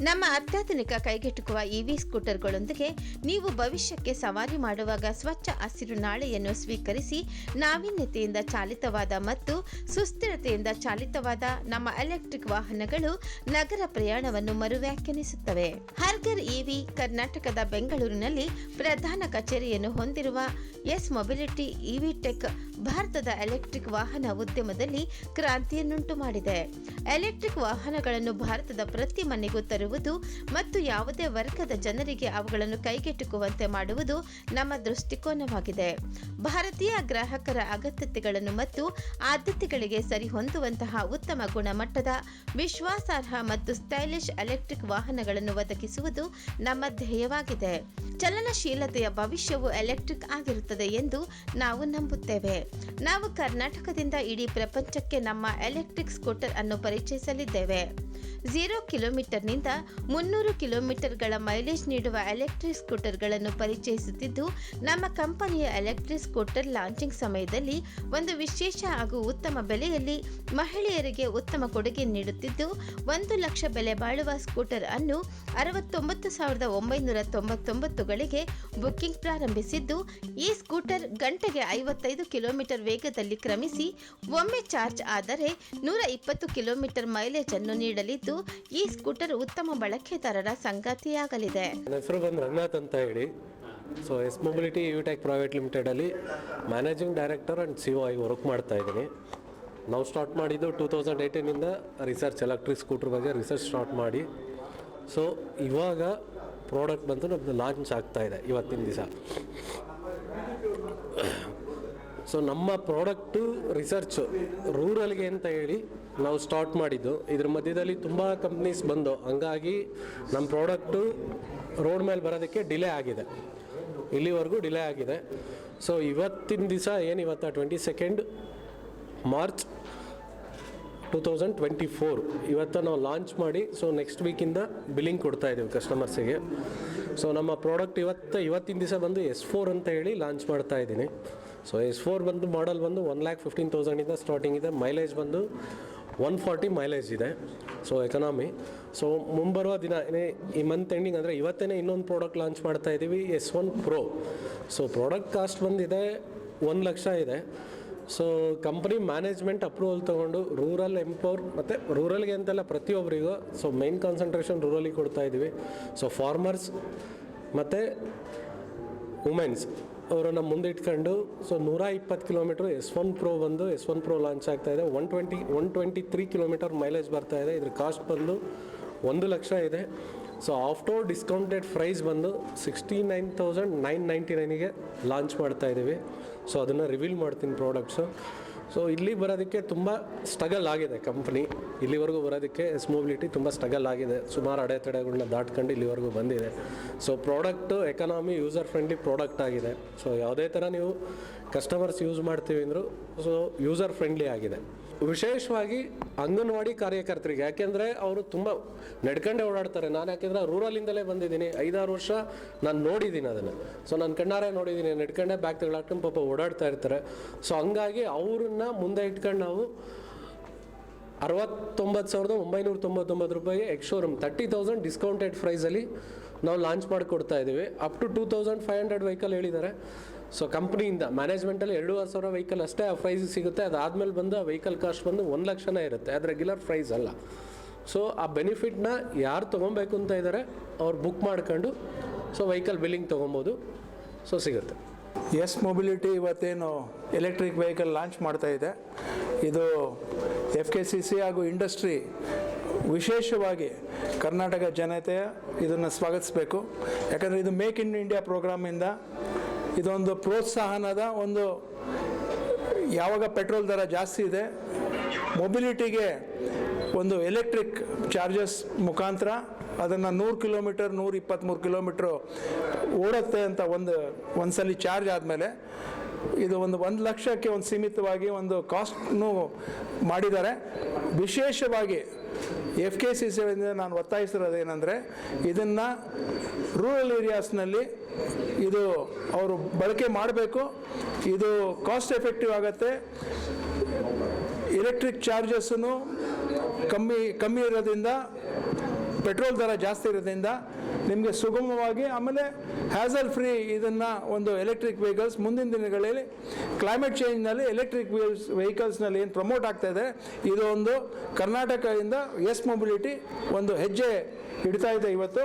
ನಮ್ಮ ಅತ್ಯಾಧುನಿಕ ಕೈಗೆಟುಕುವ ಇವಿ ಸ್ಕೂಟರ್ಗಳೊಂದಿಗೆ ನೀವು ಭವಿಷ್ಯಕ್ಕೆ ಸವಾರಿ ಮಾಡುವಾಗ ಸ್ವಚ್ಛ ಹಸಿರು ನಾಳೆಯನ್ನು ಸ್ವೀಕರಿಸಿ ನಾವೀನ್ಯತೆಯಿಂದ ಚಾಲಿತವಾದ ಮತ್ತು ಸುಸ್ಥಿರತೆಯಿಂದ ಚಾಲಿತವಾದ ನಮ್ಮ ಎಲೆಕ್ಟ್ರಿಕ್ ವಾಹನಗಳು ನಗರ ಪ್ರಯಾಣವನ್ನು ಮರುವ್ಯಾಖ್ಯಾನಿಸುತ್ತವೆ. ಹರ್ಗರ್ ಇವಿ ಕರ್ನಾಟಕದ ಬೆಂಗಳೂರಿನಲ್ಲಿ ಪ್ರಧಾನ ಕಚೇರಿಯನ್ನು ಹೊಂದಿರುವ ಎಸ್ ಮೊಬಿಲಿಟಿ ಇವಿ ಟೆಕ್ ಭಾರತದ ಎಲೆಕ್ಟ್ರಿಕ್ ವಾಹನ ಉದ್ಯಮದಲ್ಲಿ ಕ್ರಾಂತಿಯನ್ನುಂಟು ಮಾಡಿದೆ. ಎಲೆಕ್ಟ್ರಿಕ್ ವಾಹನಗಳನ್ನು ಭಾರತದ ಪ್ರತಿ ಮನೆಗೂ ತರುವುದು ಮತ್ತು ಯಾವುದೇ ವರ್ಗದ ಜನರಿಗೆ ಅವುಗಳನ್ನು ಕೈಗೆಟುಕುವಂತೆ ಮಾಡುವುದು ನಮ್ಮ ದೃಷ್ಟಿಕೋನವಾಗಿದೆ. ಭಾರತೀಯ ಗ್ರಾಹಕರ ಅಗತ್ಯತೆಗಳನ್ನು ಮತ್ತು ಆದ್ಯತೆಗಳಿಗೆ ಸರಿಹೊಂದುವಂತಹ ಉತ್ತಮ ಗುಣಮಟ್ಟದ, ವಿಶ್ವಾಸಾರ್ಹ ಮತ್ತು ಸ್ಟೈಲಿಶ್ ಎಲೆಕ್ಟ್ರಿಕ್ ವಾಹನಗಳನ್ನು ಒದಗಿಸುವುದು ನಮ್ಮ ಧ್ಯೇಯವಾಗಿದೆ. ಚಲನಶೀಲತೆಯ ಭವಿಷ್ಯವು ಎಲೆಕ್ಟ್ರಿಕ್ ಆಗಿರುತ್ತದೆ ಎಂದು ನಾವು ನಂಬುತ್ತೇವೆ. ನಾವು ಕರ್ನಾಟಕದಿಂದ ಇಡೀ ಪ್ರಪಂಚಕ್ಕೆ ನಮ್ಮ ಎಲೆಕ್ಟ್ರಿಕ್ ಸ್ಕೂಟರ್ ಅನ್ನು ಪರಿಚಯಿಸಲಿದ್ದೇವೆ. 0 ಕಿಲೋಮೀಟರ್ನಿಂದ 300 ಕಿಲೋಮೀಟರ್ಗಳ ಮೈಲೇಜ್ ನೀಡುವ ಎಲೆಕ್ಟ್ರಿಕ್ ಸ್ಕೂಟರ್ಗಳನ್ನು ಪರಿಚಯಿಸುತ್ತಿದ್ದು, ನಮ್ಮ ಕಂಪನಿಯ ಎಲೆಕ್ಟ್ರಿಕ್ ಸ್ಕೂಟರ್ ಲಾಂಚಿಂಗ್ ಸಮಯದಲ್ಲಿ ಒಂದು ವಿಶೇಷ ಹಾಗೂ ಉತ್ತಮ ಬೆಲೆಯಲ್ಲಿ ಮಹಿಳೆಯರಿಗೆ ಉತ್ತಮ ಕೊಡುಗೆ ನೀಡುತ್ತಿದ್ದು, 1 ಲಕ್ಷ ಬೆಲೆ ಬಾಳುವ ಸ್ಕೂಟರ್ ಅನ್ನು 69,999ಗಳಿಗೆ ಬುಕ್ಕಿಂಗ್ ಪ್ರಾರಂಭಿಸಿದ್ದು, ಈ ಸ್ಕೂಟರ್ ಗಂಟೆಗೆ 55 ಕಿಲೋಮೀಟರ್ ವೇಗದಲ್ಲಿ ಕ್ರಮಿಸಿ ಒಮ್ಮೆ ಚಾರ್ಜ್ ಆದರೆ 120 ಕಿಲೋಮೀಟರ್ ಮೈಲೇಜ್ ಅನ್ನು ನೀಡಲಿದ್ದು, ಈ ಸ್ಕೂಟರ್ ಉತ್ತಮ ಬಳಕೆದಾರರ ಸಂಗಾತಿಯಾಗಲಿದೆ. ನನ್ನ ಹೆಸರು ರಂಗನಾಥ್ ಅಂತ ಹೇಳಿ. So S mobility EV tech private ಲಿಮಿಟೆಡಲ್ಲಿ ಮ್ಯಾನೇಜಿಂಗ್ ಡೈರೆಕ್ಟರ್ ಆ್ಯಂಡ್ CEO ಆಗಿ ವರ್ಕ್ ಮಾಡ್ತಾ ಇದ್ದೀನಿ. ನಾವು ಸ್ಟಾರ್ಟ್ ಮಾಡಿದ್ದು 2018ಇಂದ ರಿಸರ್ಚ್ ಎಲೆಕ್ಟ್ರಿಕ್ ಸ್ಕೂಟರ್ ಬಗ್ಗೆ ರಿಸರ್ಚ್ ಸ್ಟಾರ್ಟ್ ಮಾಡಿ, ಸೊ ಇವಾಗ ಪ್ರಾಡಕ್ಟ್ ಬಂದು ನಮ್ಮದು ಲಾಂಚ್ ಆಗ್ತಾ ಇದೆ ಇವತ್ತಿನ ದಿವಸ. ಸೊ ನಮ್ಮ ಪ್ರಾಡಕ್ಟು ರಿಸರ್ಚು ರೂರಲ್ಗೆ ಅಂತ ಹೇಳಿ ನಾವು ಸ್ಟಾರ್ಟ್ ಮಾಡಿದ್ದು. ಇದ್ರ ಮಧ್ಯದಲ್ಲಿ ತುಂಬ ಕಂಪ್ನೀಸ್ ಬಂದು, ಹಂಗಾಗಿ ನಮ್ಮ ಪ್ರಾಡಕ್ಟು ರೋಡ್ ಮೇಲೆ ಬರೋದಕ್ಕೆ ಡಿಲೇ ಆಗಿದೆ, ಇಲ್ಲಿವರೆಗೂ ಡಿಲೇ ಆಗಿದೆ. ಸೊ ಇವತ್ತಿನ ದಿವಸ ಇವತ್ತು 22 ಮಾರ್ಚ್ 2024 ಇವತ್ತು ನಾವು ಲಾಂಚ್ ಮಾಡಿ, ಸೊ ನೆಕ್ಸ್ಟ್ ವೀಕಿಂದ ಬಿಲ್ಲಿಂಗ್ ಕೊಡ್ತಾ ಇದ್ದೀವಿ ಕಸ್ಟಮರ್ಸಿಗೆ. ಸೊ ನಮ್ಮ ಪ್ರಾಡಕ್ಟ್ ಇವತ್ತಿನ ದಿವಸ ಬಂದು S4 ಅಂತ ಹೇಳಿ ಲಾಂಚ್ ಮಾಡ್ತಾ ಇದ್ದೀನಿ. ಸೊ S4 ಬಂದು ಮಾಡಲ್ ಬಂದು 1,15,000ಇಂದ ಸ್ಟಾರ್ಟಿಂಗ್ ಇದೆ. ಮೈಲೇಜ್ ಬಂದು 140 ಮೈಲೇಜ್ ಇದೆ. So economy. ಸೊ ಮುಂಬರುವ ದಿನ ಈ ಮಂತ್ ಎಂಡಿಂಗ್ ಅಂದರೆ ಇವತ್ತೇ ಇನ್ನೊಂದು ಪ್ರಾಡಕ್ಟ್ ಲಾಂಚ್ ಮಾಡ್ತಾ ಇದ್ದೀವಿ, S1 Pro. So product cost ಬಂದಿದೆ 1 ಲಕ್ಷ ಇದೆ. ಸೊ ಕಂಪ್ನಿ ಮ್ಯಾನೇಜ್ಮೆಂಟ್ ಅಪ್ರೂವಲ್ ತೊಗೊಂಡು ರೂರಲ್ ಎಂಪವರ್ ಮತ್ತು ರೂರಲ್ಗೆ ಅಂತೆಲ್ಲ ಪ್ರತಿಯೊಬ್ಬರಿಗೂ, ಸೊ ಮೈನ್ ಕಾನ್ಸಂಟ್ರೇಷನ್ ರೂರಲಿಗೆ ಕೊಡ್ತಾ ಇದ್ದೀವಿ. ಸೊ ಫಾರ್ಮರ್ಸ್ ಮತ್ತು ವುಮೆನ್ಸ್ ಅವರನ್ನು ಮುಂದಿಟ್ಕೊಂಡು, ಸೊ 120 ಕಿಲೋಮೀಟ್ರ್ S1 Pro ಬಂದು S1 Pro ಲಾಂಚ್ ಆಗ್ತಾಯಿದೆ. 123 ಕಿಲೋಮೀಟರ್ ಮೈಲೇಜ್ ಬರ್ತಾಯಿದೆ. ಇದ್ರ ಕಾಸ್ಟ್ ಬಂದು 1 ಲಕ್ಷ ಇದೆ. ಸೊ ಆಫ್ಟರ್ ಡಿಸ್ಕೌಂಟೆಡ್ ಪ್ರೈಸ್ ಬಂದು 69,999ಗೆ ಲಾಂಚ್ ಮಾಡ್ತಾಯಿದ್ದೀವಿ. ಸೊ ಅದನ್ನು ರಿವೀಲ್ ಮಾಡ್ತೀನಿ ಪ್ರಾಡಕ್ಟ್ಸು. ಸೊ ಇಲ್ಲಿ ಬರೋದಕ್ಕೆ ತುಂಬ ಸ್ಟ್ರಗಲ್ ಆಗಿದೆ ಕಂಪ್ನಿ. ಇಲ್ಲಿವರೆಗೂ ಬರೋದಕ್ಕೆ ಎಸ್ ಮೊಬಿಲಿಟಿ ತುಂಬ ಸ್ಟ್ರಗಲ್ ಆಗಿದೆ. ಸುಮಾರು ಅಡೆತಡೆಗಳನ್ನ ದಾಟ್ಕೊಂಡು ಇಲ್ಲಿವರೆಗೂ ಬಂದಿದೆ. So product economy user friendly product ಆಗಿದೆ. ಸೊ ಯಾವುದೇ ಥರ ನೀವು ಕಸ್ಟಮರ್ಸ್ ಯೂಸ್ ಮಾಡ್ತೀವಿ ಅಂದರು, ಸೊ ಯೂಸರ್ ಫ್ರೆಂಡ್ಲಿ ಆಗಿದೆ. ವಿಶೇಷವಾಗಿ ಅಂಗನವಾಡಿ ಕಾರ್ಯಕರ್ತರಿಗೆ, ಯಾಕೆಂದರೆ ಅವರು ತುಂಬ ನಡ್ಕೊಂಡೇ ಓಡಾಡ್ತಾರೆ. ನಾನು ಯಾಕೆಂದರೆ ರೂರಲಿಂದಲೇ ಬಂದಿದ್ದೀನಿ, 5-6 ವರ್ಷ ನಾನು ನೋಡಿದ್ದೀನಿ ಅದನ್ನು. ಸೊ ನಾನು ಕಣ್ಣಾರೆ ನೋಡಿದ್ದೀನಿ, ನಡ್ಕೊಂಡೇ ಬ್ಯಾಗ್ ತಗೊಳಾಕೊಂಡು ಪಾಪ ಓಡಾಡ್ತಾ ಇರ್ತಾರೆ. ಸೊ ಹಂಗಾಗಿ ಅವ್ರನ್ನ ಮುಂದೆ ಇಟ್ಕೊಂಡು ನಾವು 69,999 ರೂಪಾಯಿಗೆ ಎಕ್ಸ್-ಶೋರೂಮ್ 30,000 ಡಿಸ್ಕೌಂಟೆಡ್ ಪ್ರೈಸಲ್ಲಿ ನಾವು ಲಾಂಚ್ ಮಾಡಿಕೊಡ್ತಾ ಇದ್ದೀವಿ. ಅಪ್ ಟು 2,500 ವೆಹಿಕಲ್ ಹೇಳಿದ್ದಾರೆ. ಸೊ ಕಂಪ್ನಿಯಿಂದ ಮ್ಯಾನೇಜ್ಮೆಂಟಲ್ಲಿ 2,500 ವೆಹಿಕಲ್ ಅಷ್ಟೇ ಆ ಪ್ರೈಸಿಗೆ ಸಿಗುತ್ತೆ. ಅದಾದಮೇಲೆ ಬಂದು ಆ ವೆಹಿಕಲ್ ಕಾಸ್ಟ್ ಬಂದು 1 ಲಕ್ಷನೇ ಇರುತ್ತೆ. ಅದು ರೆಗ್ಯುಲರ್ ಪ್ರೈಸ್ ಅಲ್ಲ. ಸೊ ಆ ಬೆನಿಫಿಟ್ನ ಯಾರು ತೊಗೊಬೇಕು ಅಂತ ಇದ್ದಾರೆ ಅವ್ರು ಬುಕ್ ಮಾಡ್ಕೊಂಡು ಸೊ ವೆಹಿಕಲ್ ಬಿಲ್ಲಿಂಗ್ ತೊಗೊಬೋದು. ಸೊ ಸಿಗುತ್ತೆ. ಎಸ್ ಮೊಬಿಲಿಟಿ ಇವತ್ತೇನು ಎಲೆಕ್ಟ್ರಿಕ್ ವೆಹಿಕಲ್ ಲಾಂಚ್ ಮಾಡ್ತಾ ಇದೆ, ಇದು FKCC ಹಾಗೂ ಇಂಡಸ್ಟ್ರಿ ವಿಶೇಷವಾಗಿ ಕರ್ನಾಟಕ ಜನತೆ ಇದನ್ನು ಸ್ವಾಗತಿಸಬೇಕು. ಯಾಕಂದರೆ ಇದು ಮೇಕ್ ಇನ್ ಇಂಡಿಯಾ ಪ್ರೋಗ್ರಾಮಿಂದ ಇದೊಂದು ಪ್ರೋತ್ಸಾಹನದ ಒಂದು, ಯಾವಾಗ ಪೆಟ್ರೋಲ್ ದರ ಜಾಸ್ತಿ ಇದೆ, ಮೊಬಿಲಿಟಿಗೆ ಒಂದು ಎಲೆಕ್ಟ್ರಿಕ್ ಚಾರ್ಜಸ್ ಮುಖಾಂತರ ಅದನ್ನು 100 ಕಿಲೋಮೀಟರ್ 123 ಕಿಲೋಮೀಟ್ರು ಓಡುತ್ತೆ ಅಂತ ಒಂದು ಸಲ ಚಾರ್ಜ್ ಆದಮೇಲೆ ಇದು 1 ಲಕ್ಷಕ್ಕೆ ಒಂದು ಸೀಮಿತವಾಗಿ ಒಂದು ಕಾಸ್ಟ್ನು ಮಾಡಿದ್ದಾರೆ. ವಿಶೇಷವಾಗಿ FKCC ನಾನು ಒತ್ತಾಯಿಸಿರೋದೇನೆಂದರೆ, ಇದನ್ನು ರೂರಲ್ ಏರಿಯಾಸ್ನಲ್ಲಿ ಇದು ಅವರು ಬಳಕೆ ಮಾಡಬೇಕು. ಇದು ಕಾಸ್ಟ್ ಎಫೆಕ್ಟಿವ್ ಆಗುತ್ತೆ. ಎಲೆಕ್ಟ್ರಿಕ್ ಚಾರ್ಜಸ್ಸನ್ನು ಕಮ್ಮಿ ಇರೋದ್ರಿಂದ ಪೆಟ್ರೋಲ್ ದರ ಜಾಸ್ತಿ ಇರೋದ್ರಿಂದ ನಿಮಗೆ ಸುಗಮವಾಗಿ ಆಮೇಲೆ ಹ್ಯಾಸಲ್ ಫ್ರೀ ಇದನ್ನು ಒಂದು ಎಲೆಕ್ಟ್ರಿಕ್ ವೆಹಿಕಲ್ಸ್ ಮುಂದಿನ ದಿನಗಳಲ್ಲಿ ಕ್ಲೈಮೇಟ್ ಚೇಂಜ್ನಲ್ಲಿ ಎಲೆಕ್ಟ್ರಿಕ್ ವೆಹಿಕಲ್ಸ್ನಲ್ಲಿ ಏನು ಪ್ರಮೋಟ್ ಆಗ್ತಾ ಇದೆ, ಇದು ಒಂದು ಕರ್ನಾಟಕದಿಂದ ಎಸ್ ಮೊಬಿಲಿಟಿ ಒಂದು ಹೆಜ್ಜೆ ಇಡ್ತಾ ಇದೆ ಇವತ್ತು.